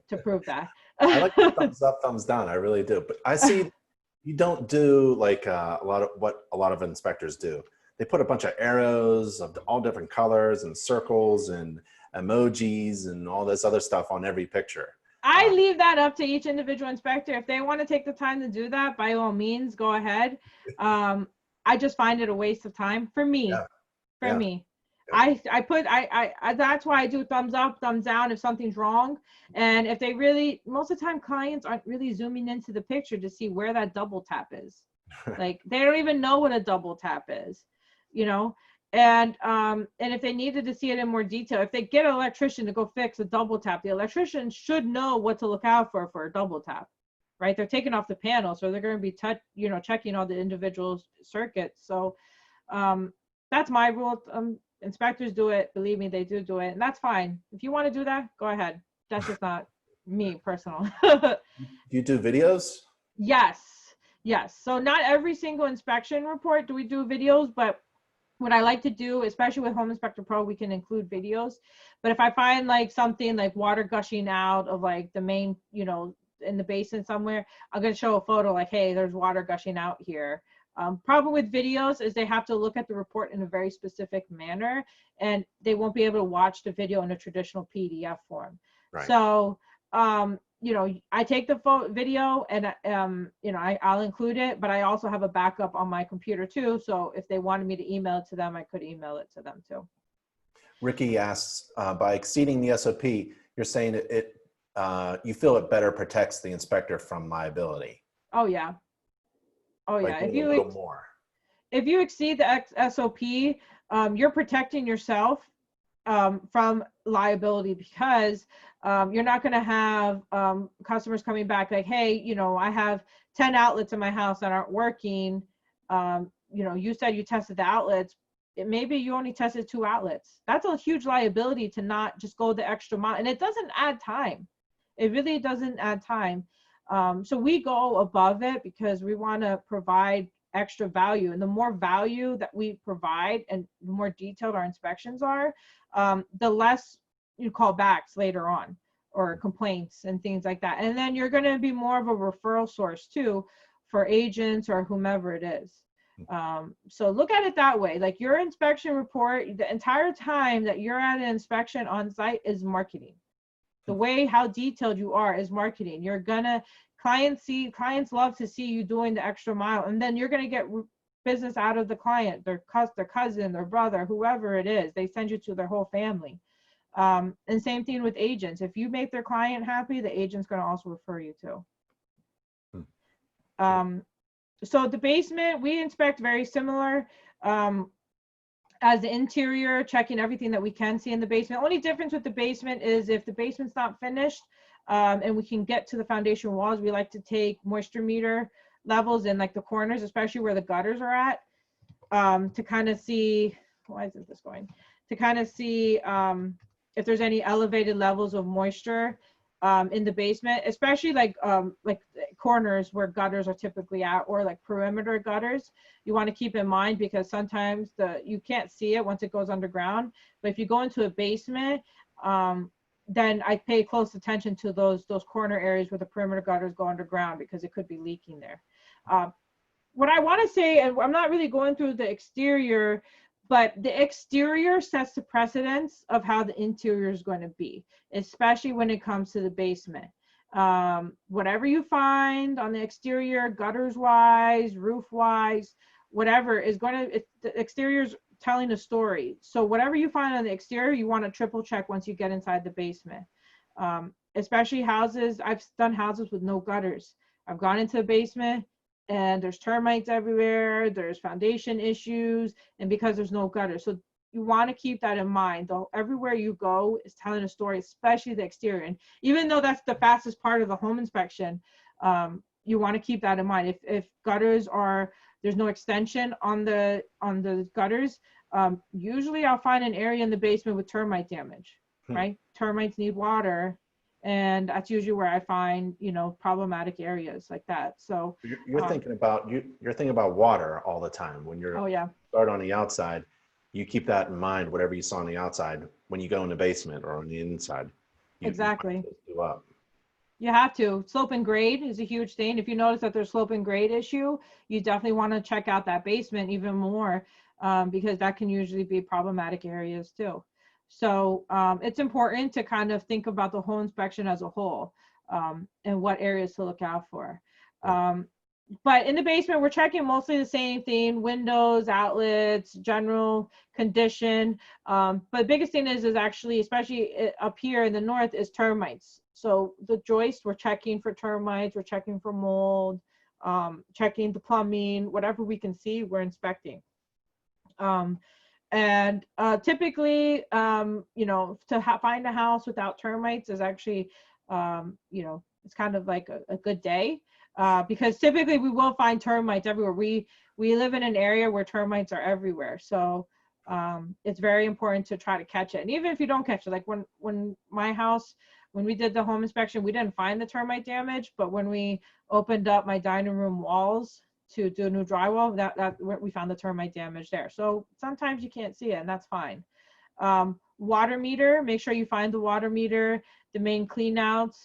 to prove that. I like the thumbs up, thumbs down. I really do. But I see you don't do like a lot of what a lot of inspectors do. They put a bunch of arrows of all different colors and circles and emojis and all this other stuff on every picture. I leave that up to each individual inspector. If they want to take the time to do that, by all means, go ahead. I just find it a waste of time for me. Yeah. For me. I that's why I do thumbs up, thumbs down if something's wrong. And if they really, most of the time clients aren't really zooming into the picture to see where that double tap is. Like they don't even know what a double tap is, you know? And if they needed to see it in more detail, if they get an electrician to go fix a double tap, the electrician should know what to look out for a double tap, right? They're taking off the panel, so they're going to be checking all the individual circuits. So that's my rule. Inspectors do it. Believe me, they do it, and that's fine. If you want to do that, go ahead. That's just not me personal. You do videos? Yes. So not every single inspection report do we do videos, but what I like to do, especially with Home Inspector Pro, we can include videos. But if I find like something like water gushing out of like the main, you know, in the basin somewhere, I'm going to show a photo like, hey, there's water gushing out here. Problem with videos is they have to look at the report in a very specific manner, and they won't be able to watch the video in a traditional PDF form. Right. So, you know, I take the video and, you know, I'll include it, but I also have a backup on my computer too. So if they wanted me to email it to them, I could email it to them too. Ricky asks, by exceeding the SOP, you're saying you feel it better protects the inspector from liability. Oh yeah. Oh yeah. Like if you exceed the SOP, you're protecting yourself from liability, because you're not going to have customers coming back like, hey, you know, I have 10 outlets in my house that aren't working. You know, you said you tested the outlets. Maybe you only tested 2 outlets. That's a huge liability to not just go the extra mile. And it doesn't add time. It really doesn't add time. So we go above it because we want to provide extra value. And the more value that we provide and the more detailed our inspections are, the less you call backs later on, or complaints and things like that. And then you're going to be more of a referral source too for agents or whomever it is. So look at it that way. Like your inspection report, the entire time that you're at an inspection on site is marketing. The way how detailed you are is marketing. You're gonna, clients love to see you doing the extra mile, and then you're gonna get business out of the client, their cousin, their brother, whoever it is. They send you to their whole family. And same thing with agents. If you make their client happy, the agent's gonna also refer you too. So the basement, we inspect very similar as the interior, checking everything that we can see in the basement. Only difference with the basement is if the basement's not finished and we can get to the foundation walls, we like to take moisture meter levels in like the corners, especially where the gutters are at, to kind of see, why isn't this going? To kind of see if there's any elevated levels of moisture in the basement, especially like corners where gutters are typically at, or like perimeter gutters. You want to keep in mind, because sometimes you can't see it once it goes underground. But if you go into a basement, then I pay close attention to those corner areas where the perimeter gutters go underground, because it could be leaking there. What I want to say, and I'm not really going through the exterior, but the exterior sets the precedence of how the interior is going to be, especially when it comes to the basement. Whatever you find on the exterior, gutters wise, roof wise, whatever is going to, the exterior is telling a story. So whatever you find on the exterior, you want to triple check once you get inside the basement. Especially houses, I've done houses with no gutters. I've gone into the basement and there's termites everywhere, there's foundation issues, and because there's no gutter. So you want to keep that in mind, though. Everywhere you go is telling a story, especially the exterior. And even though that's the fastest part of the home inspection, you want to keep that in mind. If gutters are, there's no extension on the gutters, usually I'll find an area in the basement with termite damage, right? Termites need water. And that's usually where I find, problematic areas like that. So you're thinking about water all the time when you're start on the outside. You keep that in mind, whatever you saw on the outside, when you go in the basement or on the inside. Exactly. You have to. Slope and grade is a huge thing. If you notice that there's slope and grade issue, you definitely want to check out that basement even more, because that can usually be problematic areas too. So it's important to kind of think about the whole inspection as a whole, and what areas to look out for. But in the basement, we're checking mostly the same thing: windows, outlets, general condition. But the biggest thing is actually, especially up here in the north, is termites. So the joist, we're checking for termites, we're checking for mold, checking the plumbing, whatever we can see, we're inspecting. And typically, find a house without termites is actually, it's kind of like a good day, because typically we will find termites everywhere. We live in an area where termites are everywhere. So it's very important to try to catch it. And even if you don't catch it, like when my house, when we did the home inspection, we didn't find the termite damage, but when we opened up my dining room walls to do new drywall, that we found the termite damage there. So sometimes you can't see it, and that's fine. Water meter, make sure you find the water meter, the main cleanouts.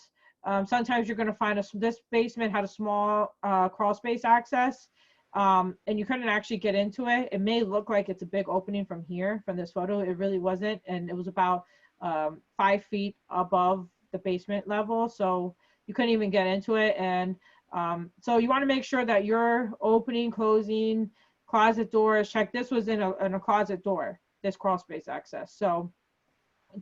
Sometimes you're going to find this basement had a small crawl space access, and you couldn't actually get into it. It may look like it's a big opening from here, from this photo. It really wasn't, and it was about 5 feet above the basement level, so you couldn't even get into it. And so you want to make sure that you're opening, closing closet doors. Check this was in a closet door, this crawl space access. So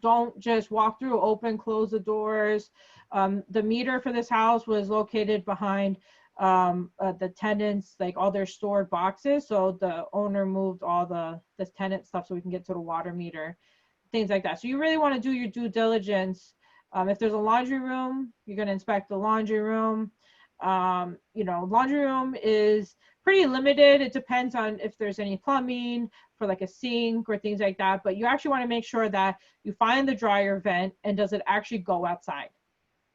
don't just walk through, open, close the doors. The meter for this house was located behind the tenants, like all their stored boxes. So the owner moved all this tenant stuff so we can get to the water meter, things like that. So you really want to do your due diligence. If there's a laundry room, you're going to inspect the laundry room. Laundry room is pretty limited. It depends on if there's any plumbing for like a sink or things like that, but you actually want to make sure that you find the dryer vent, and does it actually go outside?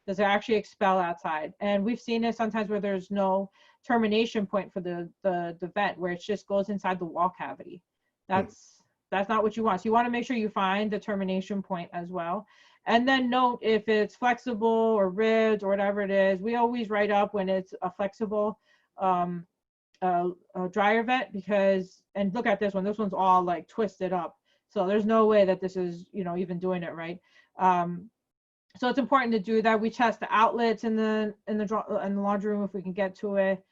Does it actually expel outside? And we've seen it sometimes where there's no termination point for the vent, where it just goes inside the wall cavity. That's not what you want. So you want to make sure you find the termination point as well. And then note if it's flexible or ribbed or whatever it is. We always write up when it's a flexible dryer vent, because, and look at this one. This one's all like twisted up. So there's no way that this is, even doing it right. So it's important to do that. We test the outlets in the laundry room if we can get to it,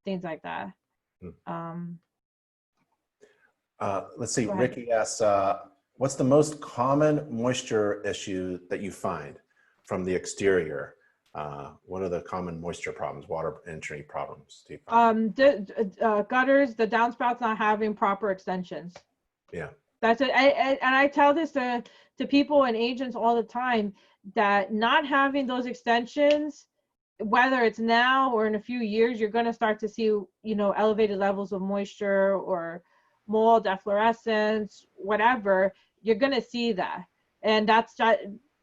things like that. Let's see. Ricky asks, what's the most common moisture issue that you find from the exterior? What are the common moisture problems, water entry problems do you find? Gutters, the downspouts not having proper extensions. Yeah. That's it. And I tell this to people and agents all the time, that not having those extensions whether it's now or in a few years, you're going to start to see, elevated levels of moisture or mold, efflorescence, whatever. You're going to see that. And that's,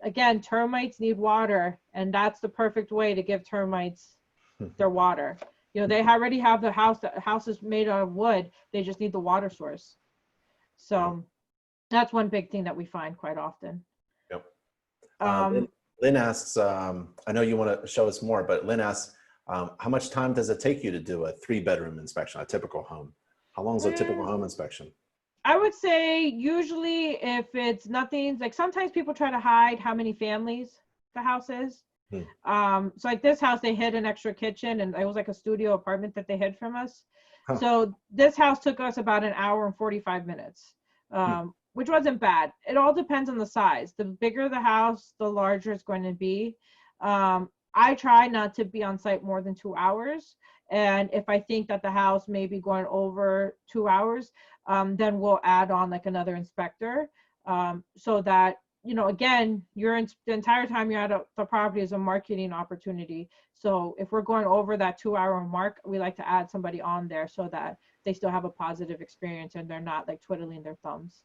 again, termites need water. And that's the perfect way to give termites their water. They already have the house is made out of wood. They just need the water source. So that's one big thing that we find quite often. Yep. Um, Lynn asks, I know you want to show us more, but Lynn asks, how much time does it take you to do a 3-bedroom inspection, a typical home? How long is a typical home inspection? I would say usually if it's nothing, like sometimes people try to hide how many families the house is. So like this house, they hid an extra kitchen, and it was like a studio apartment that they hid from us. Huh. So this house took us about an hour and 45 minutes, which wasn't bad. It all depends on the size. The bigger the house, the larger it's going to be. I try not to be on site more than 2 hours. And if I think that the house may be going over 2 hours, then we'll add on like another inspector, so that, again, the entire time you're at the property is a marketing opportunity. So if we're going over that 2-hour mark, we like to add somebody on there so that they still have a positive experience and they're not like twiddling their thumbs.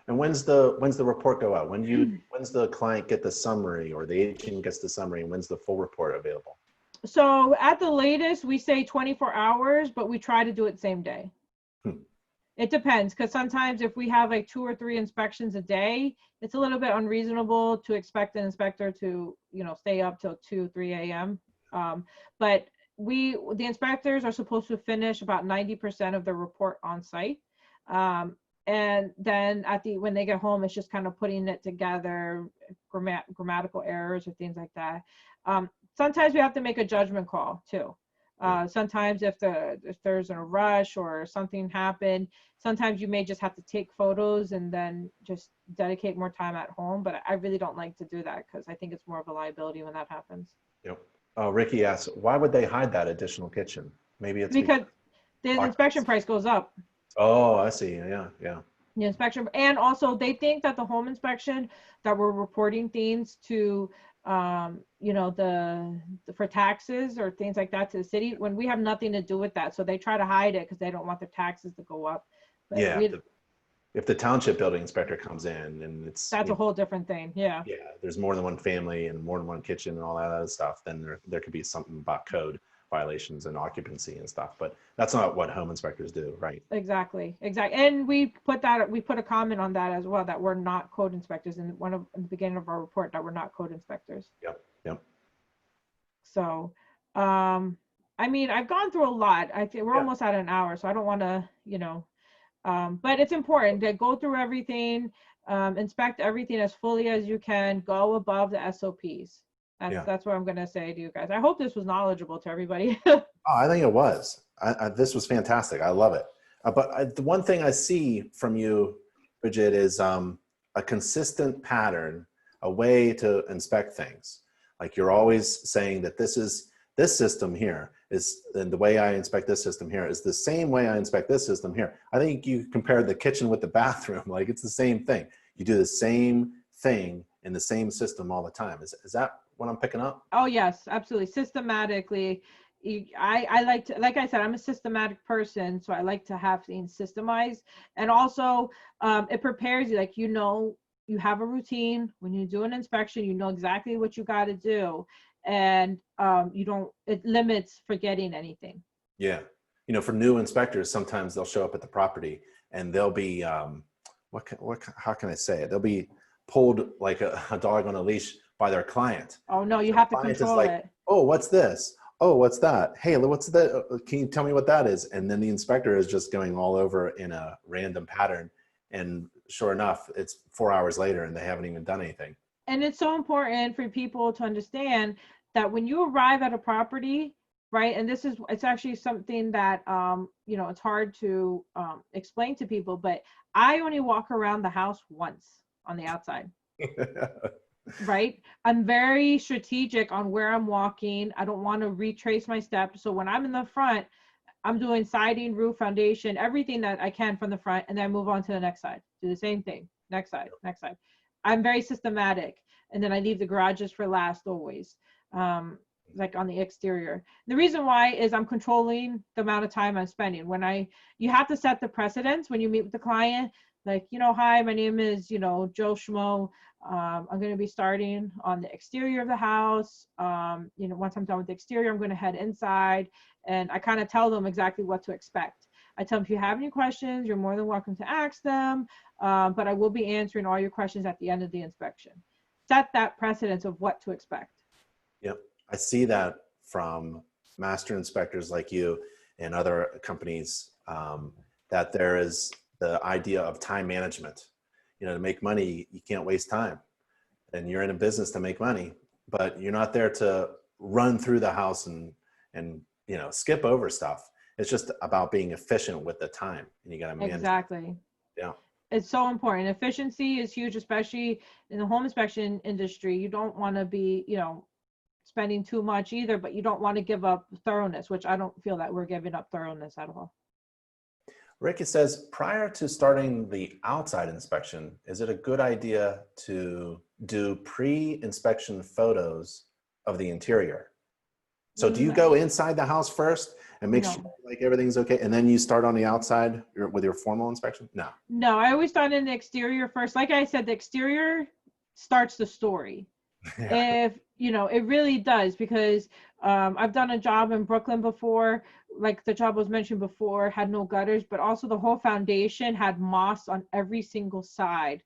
And when's the report go out? When's the client get the summary, or the agent gets the summary, and when's the full report available? So at the latest, we say 24 hours, but we try to do it same day. It depends, because sometimes if we have like 2 or 3 inspections a day, it's a little bit unreasonable to expect an inspector to, stay up till 2, 3 a.m. But the inspectors are supposed to finish about 90% of the report on site. And then when they get home, it's just kind of putting it together, grammatical errors or things like that. Sometimes we have to make a judgment call too. Sometimes if there's a rush or something happened, sometimes you may just have to take photos and then just dedicate more time at home. But I really don't like to do that because I think it's more of a liability when that happens. Yep. Ricky asks, why would they hide that additional kitchen? Maybe it's because the inspection price goes up. Oh, I see. Yeah. The inspection, and also they think that the home inspection that we're reporting things to, for taxes or things like that to the city, when we have nothing to do with that. So they try to hide it because they don't want their taxes to go up. But if the township building inspector comes in and that's a whole different thing. Yeah, there's more than one family and more than one kitchen and all that other stuff, then there could be something about code violations and occupancy and stuff, but that's not what home inspectors do, right? Exactly. And we put a comment on that as well, that we're not code inspectors, in the beginning of our report, that we're not code inspectors. Yep. So I've gone through a lot. I think we're almost at an hour, so I don't want to, but it's important to go through everything, inspect everything as fully as you can, go above the SOPs. That's what I'm going to say to you guys. I hope this was knowledgeable to everybody. I think it was. This was fantastic. I love it. But the one thing I see from you, Brigitte, is a consistent pattern, a way to inspect things. Like you're always saying that this system here is, and the way I inspect this system here is the same way I inspect this system here. I think you compared the kitchen with the bathroom, like it's the same thing. You do the same thing in the same system all the time. Is that what I'm picking up? Oh yes, absolutely. Systematically. I like to, like I said, I'm a systematic person, so I like to have things systemized. And also it prepares you, like, you have a routine. When you do an inspection, you know exactly what you got to do, and it limits forgetting anything. Yeah. For new inspectors, sometimes they'll show up at the property and they'll be how can I say it? They'll be pulled like a dog on a leash by their client. Oh no, you have to control it. Oh, what's this? Oh, what's that? Hey, what's that? Can you tell me what that is? And then the inspector is just going all over in a random pattern. And sure enough, it's 4 hours later and they haven't even done anything. And it's so important for people to understand that when you arrive at a property, right? And it's actually something that, it's hard to explain to people, but I only walk around the house once on the outside. Right? I'm very strategic on where I'm walking. I don't want to retrace my steps. So when I'm in the front, I'm doing siding, roof, foundation, everything that I can from the front, and then I move on to the next side. Do the same thing. Next side, next side. I'm very systematic. And then I leave the garages for last always. like on the exterior. The reason why is I'm controlling the amount of time I'm spending. You have to set the precedence when you meet with the client, like, hi, my name is, Joe Schmo. I'm going to be starting on the exterior of the house. Once I'm done with the exterior, I'm going to head inside, and I kind of tell them exactly what to expect. I tell them, if you have any questions, you're more than welcome to ask them, but I will be answering all your questions at the end of the inspection. Set that precedence of what to expect. Yep. I see that from master inspectors like you and other companies, that there is the idea of time management. To make money, you can't waste time. And you're in a business to make money, but you're not there to run through the house and skip over stuff. It's just about being efficient with the time, and you got to manage. Exactly. Yeah. It's so important. Efficiency is huge, especially in the home inspection industry. You don't want to be, spending too much either, but you don't want to give up thoroughness, which I don't feel that we're giving up thoroughness at all. Rick, it says, prior to starting the outside inspection, is it a good idea to do pre-inspection photos of the interior? So do you go inside the house first and make sure like everything's okay, and then you start on the outside with your formal inspection? No, I always start in the exterior first. Like I said, the exterior starts the story. Yeah. If it really does, because I've done a job in Brooklyn before, like the job was mentioned before, had no gutters, but also the whole foundation had moss on every single side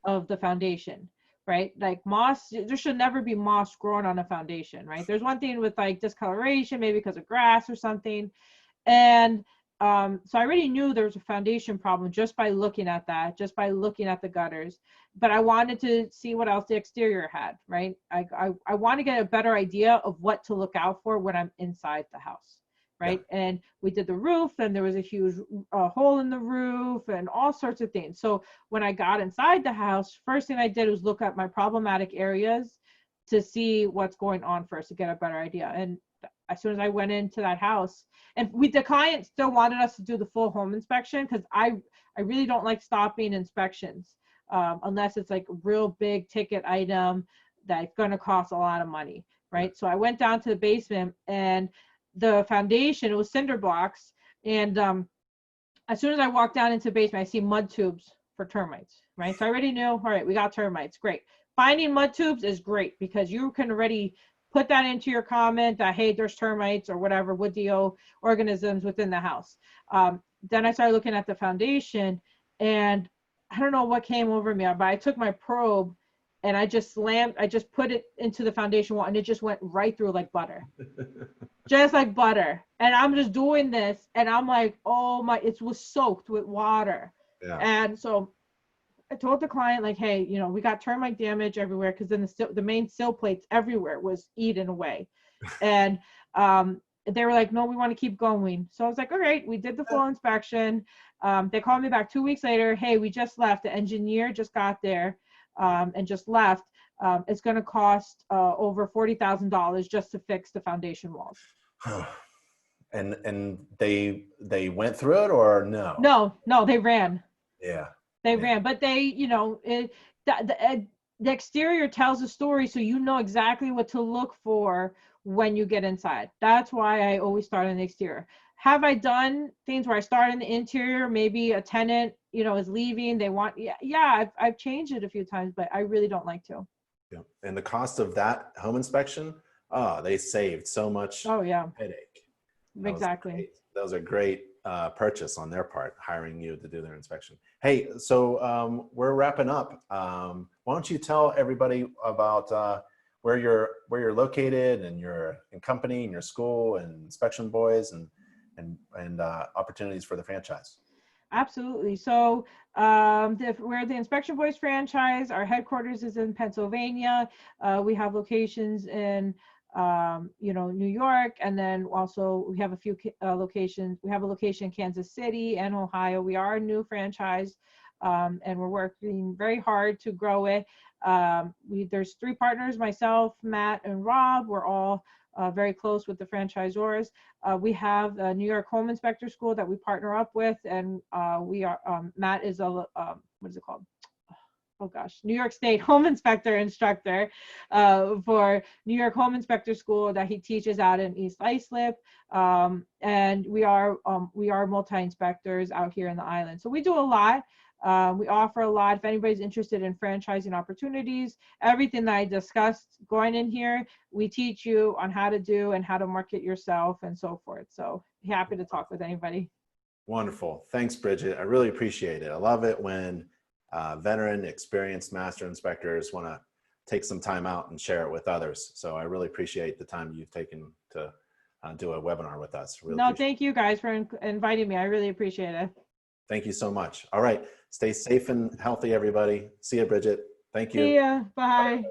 of the foundation, right? Like moss, there should never be moss growing on a foundation, right? There's one thing with like discoloration, maybe because of grass or something. And so I already knew there was a foundation problem just by looking at that, just by looking at the gutters. But I wanted to see what else the exterior had, right? I want to get a better idea of what to look out for when I'm inside the house, right? Yeah. And we did the roof, and there was a huge hole in the roof and all sorts of things. So when I got inside the house, first thing I did was look at my problematic areas to see what's going on first, to get a better idea. And as soon as I went into that house, and the client still wanted us to do the full home inspection, because I really don't like stopping inspections unless it's like a real big ticket item that's going to cost a lot of money, right? So I went down to the basement, and the foundation, it was cinder blocks, and as soon as I walked down into the basement, I see mud tubes for termites, right? So I already knew, all right, we got termites, great. Finding mud tubes is great, because you can already put that into your comment that, hey, there's termites or whatever, wood deal organisms within the house. Then I started looking at the foundation, and I don't know what came over me, but I took my probe and I just put it into the foundation wall, and it just went right through like butter. Just like butter. And I'm just doing this, and I'm like, oh my, it was soaked with water. Yeah. And so I told the client, like, hey, we got termite damage everywhere, because then the main sill plates everywhere was eaten away. And they were like, no, we want to keep going. So I was like, all right, we did the full inspection. They called me back 2 weeks later. Hey, we just left. The engineer just got there and just left. It's going to cost over $40,000 just to fix the foundation walls. And they went through it, or no? No, they ran. Yeah. They ran, but they, the exterior tells a story, so you know exactly what to look for when you get inside. That's why I always start in the exterior. Have I done things where I start in the interior? Maybe a tenant, is leaving. They want, I've changed it a few times, but I really don't like to. Yeah, and the cost of that home inspection, they saved so much. Oh yeah, headache. Exactly. That was a great purchase on their part, hiring you to do their inspection. Hey, so we're wrapping up. Why don't you tell everybody about where you're located, and your company and your school and inspection boys and opportunities for the franchise? Absolutely. So we're the Inspection Boys franchise. Our headquarters is in Pennsylvania. We have locations in New York, and then also we have a few locations. We have a location in Kansas City and Ohio. We are a new franchise, and we're working very hard to grow it. There's 3 partners: myself, Matt, and Rob. We're all very close with the franchisors. We have a New York Home Inspector School that we partner up with, and we are Matt is a what is it called? New York State Home Inspector instructor for New York Home Inspector School that he teaches out in East Islip. And we are multi-inspectors out here in the island. So we do a lot. We offer a lot. If anybody's interested in franchising opportunities, everything that I discussed going in here, we teach you on how to do and how to market yourself and so forth. So happy to talk with anybody. Wonderful. Thanks, Bridget. I really appreciate it. I love it when veteran, experienced master inspectors want to take some time out and share it with others. So I really appreciate the time you've taken to do a webinar with us. Really no, thank you guys for inviting me. I really appreciate it. Thank you so much. All right. Stay safe and healthy, everybody. See you, Bridget. Thank you. See ya. Bye.